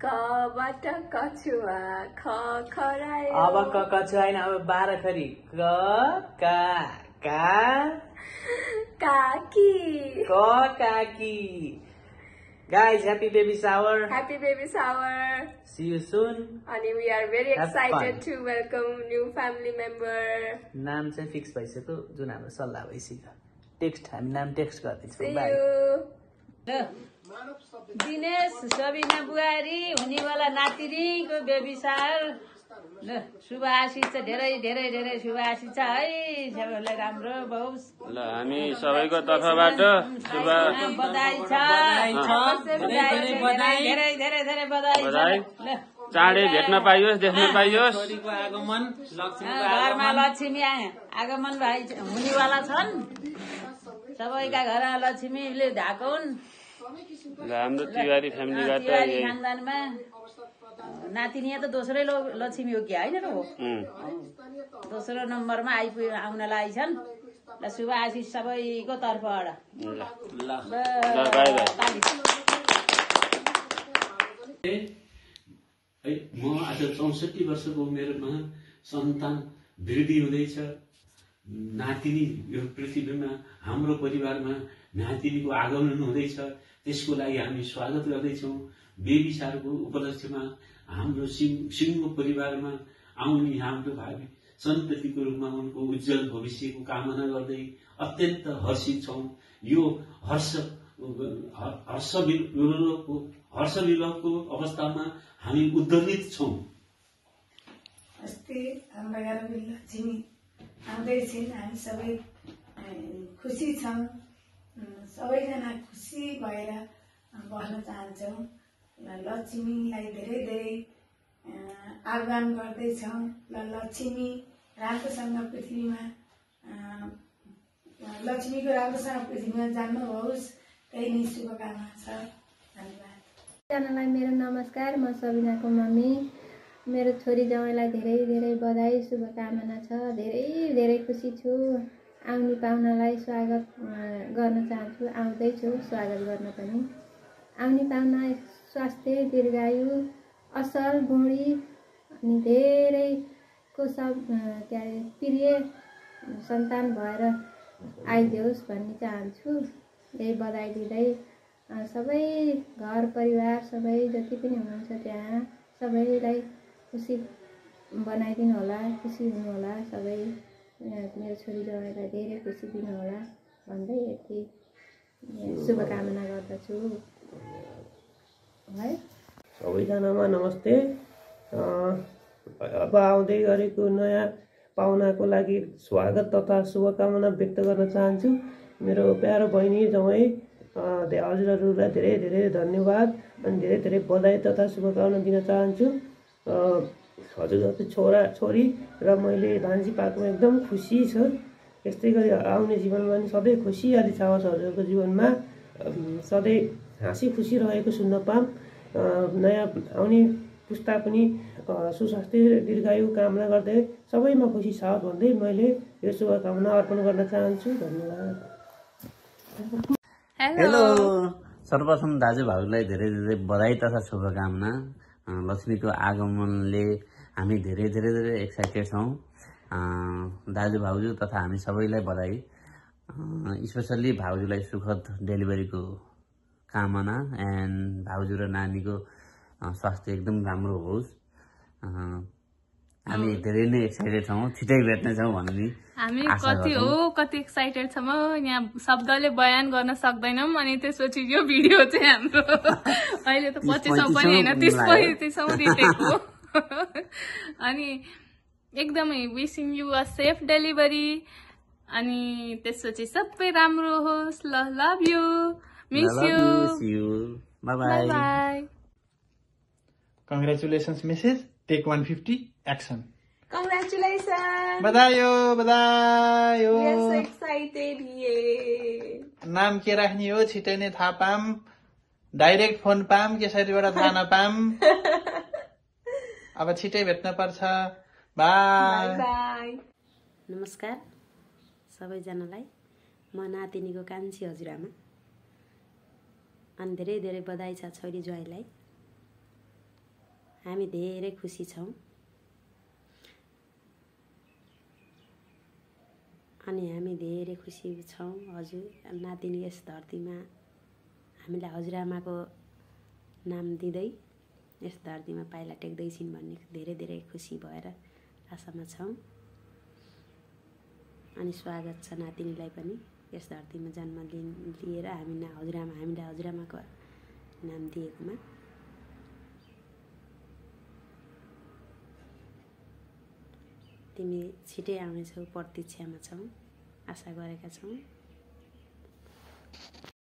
कबाट कछुवा ख खरायो। अब कछुवा हैन, अब 12 खरी क का का काकी क काकी। Guys, happy baby shower. Happy baby shower. See you soon. And we are very Have excited fun. to welcome new family member. नाम चाहिँ फिक्स भइसक्यो, जुन हाम्रो सल्लाह भइसक्यो। टेक्स्ट हामी नाम टेक्स्ट गर्दैछौँ। See bye. you. Dinesh Sabina बुहारी हुनेवाला नातिनीको बेबी सार ल शुभ आशिष छ, धेरै धेरै धेरै शुभ आशिष छ है, सबैलाई राम्रो होस्। ल हामी सबैको तर्फबाट शुभ बधाई छ, धेरै धेरै धेरै बधाई छ। ल चाँडै भेट्न पाइयोस्, देख्न पाइयोस्। छोरीको आगमन, लक्ष्मीको घरमा लक्ष्मी आगमन हुनेवाला छन्, सबैका घरमा लक्ष्मीले ढाको हुन्। ल हाम्रो तिवारी फ्यामिलीबाट तिवारी खानदानमा नातिनी त दोस्रै लक्ष्मी हो कि होइन र हो, दोस्रो नम्बरमा आउनलाई छन्। ल शुभ आशिष सबैको तर्फबाट। म आज 64 वर्षको उमेरमा सन्तान वृद्धि हुँदैछ। नातिनी यो पृथ्वीमा हाम्रो परिवारमा नातिनीको आगमन हुँदैछ, त्यसको लागि हामी स्वागत गर्दैछौँ। बेबी सारको उपलक्ष्यमा हाम्रो सिङ्गो परिवारमा आउने हाम्रो भावी सन्ततिको रूपमा उनको उज्जवल भविष्यको कामना गर्दै अत्यन्त हर्षित छौँ। यो हर्ष विलोकको अवस्थामा हामी उद्दलित छौँ। अस्ति हाम्रा घरमा लक्ष्मी आउँदैछिन्, हामी सबै खुसी छौँ। सबैजना खुसी भएर बस्न चाहन्छौँ। लक्ष्मीलाई धेरै धेरै आह्वान गर्दैछौँ। ल लक्ष्मी राम्रोसँग पृथ्वीमा लक्ष्मीको राम्रोसँग पृथ्वीमा जान्नुहोस्, त्यही नै शुभकामना छ। धन्यवाद। सबैजनालाई मेरो नमस्कार। म सबिनाको मम्मी। मेरो छोरी ज्वाइँलाई धेरै धेरै बधाई शुभकामना छ। धेरै धेरै खुसी छु। आउने पाहुनालाई स्वागत गर्न चाहन्छु, आउँदैछु स्वागत गर्न पनि। आउने पाहुना स्वास्थ्य, दीर्घायु, असल बुढी अनि धेरैको सब प्रिय सन्तान भएर आइदियोस् भन्ने चाहन्छु। यही बधाई दिँदै सबै घर परिवार सबै जति पनि हुनुहुन्छ त्यहाँ सबैलाई खुसी बनाइदिनु होला, खुसी हुनु होला। सबै मेरो छोरी ज्वाइँलाई धेरै खुसी दिनु होला भन्दै यति शुभकामना गर्दछु है। सबैजनामा नमस्ते। अब आउँदै गरेको नयाँ पाहुनाको लागि स्वागत तथा शुभकामना व्यक्त गर्न चाहन्छु। मेरो प्यारो बहिनी ज्वाइँ हजुरहरूलाई धेरै धेरै धन्यवाद अनि धेरै धेरै बधाई तथा शुभकामना दिन चाहन्छु। हजुरहरूको छोरा छोरी र मैले भान्जी पाएकोमा एकदम खुसी छ। यस्तै गरी आउने जीवनमा पनि सधैँ खुसियाली छ हजुरहरूको जीवनमा, सधैँ हाँसी खुसी रहेको सुन्न पाऊँ। नयाँ आउने पुस्ता पनि सुस्वास्थ्य दीर्घायु कामना गर्दै सबैमा खुसी छ भन्दै मैले यो शुभकामना अर्पण गर्न चाहन्छु। धन्यवाद। हेलो, सर्वप्रथम दाजुभाउलाई धेरै धेरै बधाई तथा शुभकामना। लक्ष्मीको आगमनले हामी धेरै धेरै धेरै एक्साइटेड छौँ। दाजु भाउजू तथा हामी सबैलाई बधाई। स्पेसल्ली भाउजूलाई सुखद डेलिभरीको कामना एन्ड भाउजू र नानीको स्वास्थ्य एकदम राम्रो होस्। हामी धेरै नै एक्साइटेड छौँ, छिटै भेट्ने छौँ भन्ने हामी कति एक्साइटेड छौँ, यहाँ शब्दले बयान गर्न सक्दैनौँ। अनि त्यसपछि यो भिडियो चाहिँ हाम्रो अहिले त 25औं पनि होइन 30औं रिटेको अनि एकदमै विशिङ यु अ सेफ डेलिभरी। अनि त्यसपछि सबै राम्रो होस्। ल love you, miss you, bye bye. Congratulations, Mrs. Take 150, action. Congratulations. बधाई हो। We are so excited here. नाम के राख्ने हो छिटै नै थाहा पाम, डाइरेक्ट फोन पाम, केसरीबाट थाहा नपाम। अब छिटै भेट्न पर्छ। Bye bye. नमस्कार सबैजनालाई। म नातिनीको कान्छी हजुरआमा अनि धेरै धेरै बधाई छ छोरी ज्वाइँलाई। हामी धेरै खुसी छौँ। अनि हामी धेरै खुसी छौँ हजुर नातिनी यस धरतीमा हामीलाई हजुरआमाको नाम दिँदै यस धरतीमा पाइला टेक्दैछिन् भन्ने धेरै धेरै खुसी भएर आशामा छौँ। अनि स्वागत छ नातिनीलाई पनि यस धरतीमा जन्म लिएर हामीलाई हजुरआमाको नाम दिएकोमा। तिमी छिटै आउनेछौ प्रतीक्षामा छौँ, आशा गरेका छौँ।